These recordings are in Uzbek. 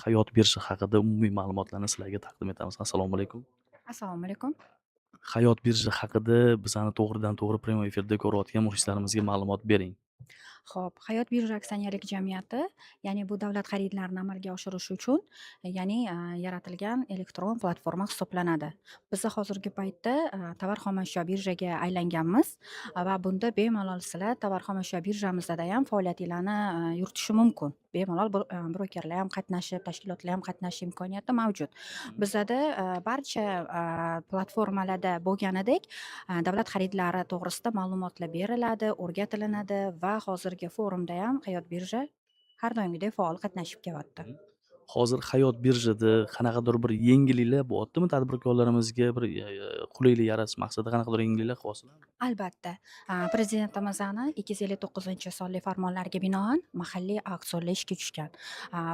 Hayot birja haqida umumiy ma'lumotlarni sizlarga taqdim etamiz. Assalomu alaykum. Assalomu alaykum. Hayot birja haqida bizani to'g'ridan-to'g'ri prямой efirda ko'rayotgan muxlislarimizga ma'lumot bering. Xo'p, Hayot birja aksionerlik jamiyati, ya'ni bu davlat xaridlarini amalga oshirish uchun, yaratilgan elektron platforma hisoblanadi. Biz hozirgi paytda tovar xomashyo birjaga aylanganmiz va bunda bemalol sizlar tovar xomashyo birjamizda ham faoliyatinglarni yuritishi mumkin. Bemalol brokerlar ham qatnashib, tashkilotlar ham qatnashish imkoniyati mavjud. Bizada barcha platformalarda bo'lganidek davlat xaridlari to'g'risida ma'lumotlar beriladi, o'rgatilinadi va hozirgi forumda ham Hayot birja har doimgidek faol qatnashib kelyapti. Hozir Hayot birjada qanaqadir bir yengilliklar bo'lyaptimi? Tadbirkorlarimizga bir qulaylik yaratish maqsadida qanaqadir yengilliklar qilyapsizlarmi? Albatta, Prezidentimizning 259 sonli farmonlariga binoan mahalliy auksionlar ishga tushgan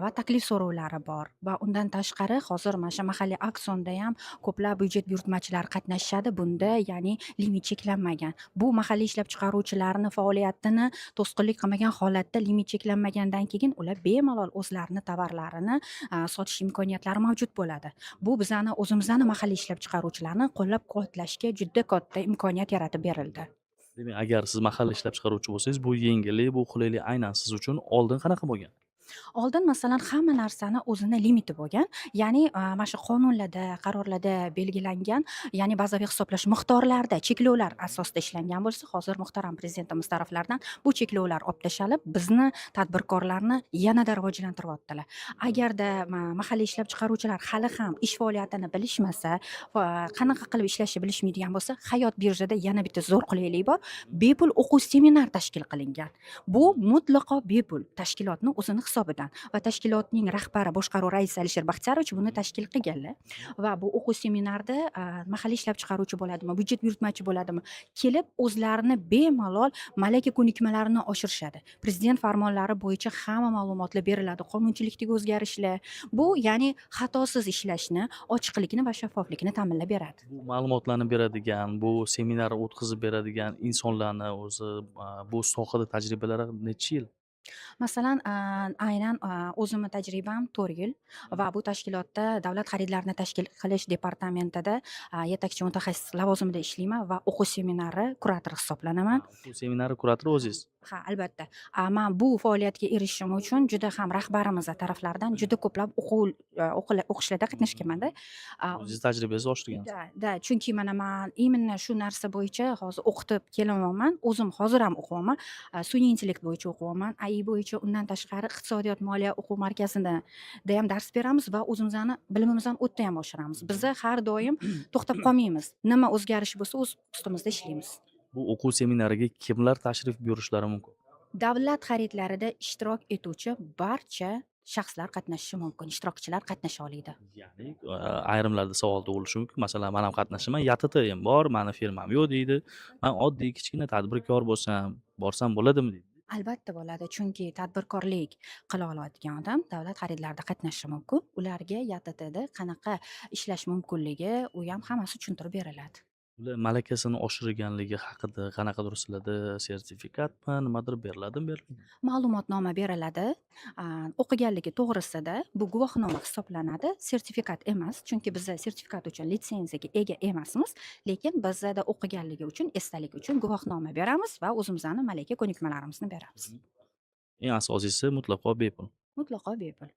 va taklif so'rovlari bor va undan tashqari hozir mana shu mahalliy auksionda ham ko'plab byudjet buyurtmachilar qatnashadi. Bunda ya'ni limit cheklanmagan. Bu mahalliy ishlab chiqaruvchilarni faoliyatini to'sqinlik qilmagan holatda limit cheklanmagandan keyin ular bemalol o'zlarini tovarlarini sotish imkoniyatlari mavjud bo'ladi. Bu bizani o'zimizni mahalliy ishlab chiqaruvchilarni qo'llab-quvvatlashga juda katta imkoniyat yaratib berildi. Demak, agar siz mahalla ishlab chiqaruvchi bo'lsangiz, bu yengillik, bu qulaylik aynan siz uchun oldin qanaqa bo'lgan? Oldin masalan hamma narsani o'zini limiti bo'lgan. Ya'ni, mana shu qonunlarda, qarorlarda belgilangan, ya'ni bazaviy hisoblash miqdorlarida cheklovlar asosida ishlangan bo'lsa, hozir muhtaram prezidentimiz taraflaridan bu cheklovlar olib tashlab, bizni tadbirkorlarni yanada rivojlantiryaptilar. Agarda mahalliy ishlab chiqaruvchilar hali ham ish faoliyatini bilishmasa va qanaqa qilib ishlashni bilishmaydigan bo'lsa, Hayot birjada yana bitta zo'r qulaylik bor. Bepul o'quv seminar tashkil qilingan. Bu mutlaqo bepul tashkilotni o'zini hisobidan va tashkilotning rahbari, boshqaruv raisi Alisher Baxtiyorovich buni tashkil qilganlar va bu o'quv seminarda mahalliy ishlab chiqaruvchi bo'ladimi, byudjet buyurtmachi bo'ladimi, kelib o'zlarini bemalol malaka ko'nikmalarini oshirishadi. Prezident farmonlari bo'yicha hamma ma'lumotlar beriladi, qonunchilikdagi o'zgarishlar. Bu ya'ni xatosiz ishlashni, ochiqlikni va shaffoflikni ta'minlab beradi. Bu ma'lumotlarni beradigan, bu seminar o'tkazib beradigan insonlarni o'zi bu sohada tajribalari necha yil? Masalan, aynan o'zimni tajribam 4 yil va bu tashkilotda davlat xaridlarini tashkil qilish departamentida yetakchi mutaxassis lavozimida ishlayman va o'quv seminari kuratori hisoblanaman. Bu seminari kuratori o'zingiz. Ha, albatta. Man bu faoliyatga erishishim uchun juda ham rahbarimiz taraflaridan juda ko'plab o'qishlarda qatnashganman-da. O'zingiz tajribangizni oshirgansiz. Da, chunki mana man именно shu narsa bo'yicha hozir o'qitib kelyapman. O'zim hozir ham o'qiyapman. Sun'iy intellekt bo'yicha o'qiyapman. AI bo'yicha, undan tashqari iqtisodiyot, moliya o'quv markazida ham dars beramiz va o'zimizni bilimimizni o'tda ham oshiramiz. Biza har doim to'xtab qolmaymiz. Nima o'zgarish bo'lsa, o'z ustimizda ishlaymiz. Bu o'quv seminariga kimlar tashrif buyurishlari mumkin? Davlat xaridlarida ishtirok etuvchi barcha shaxslar qatnashishi mumkin. Ishtirokchilar qatnasha oladi. Ya'ni, ayrimlarda savol tug'ilishi mumkin. Masalan, men ham qatnashaman, YTTim bor, mani firmam yo'q deydi. Men oddiy kichkina tadbirkor bo'lsam, borsam bo'ladimi deydi. Albatta bo'ladi, chunki tadbirkorlik qila oladigan odam davlat xaridlarida qatnashishi mumkin. Ularga YTTda qanaqa ishlash mumkinligi, u ham hammasi tushuntirib beriladi. Ular malakasini oshirganligi haqida qanaqadir sizlarda sertifikatmi, nimadir beriladimi? Ma'lumotnoma beriladi. O'qiganligi to'g'risida bu guvohnoma hisoblanadi, sertifikat emas, chunki biz sertifikat uchun litsenziyaga ega emasmiz, lekin bizda o'qiganligi uchun, esdalik uchun guvohnoma beramiz va o'zimizni malaka ko'nikmalarimizni beramiz. Eng asosiysi mutlaqo bepul. Mutlaqo bepul.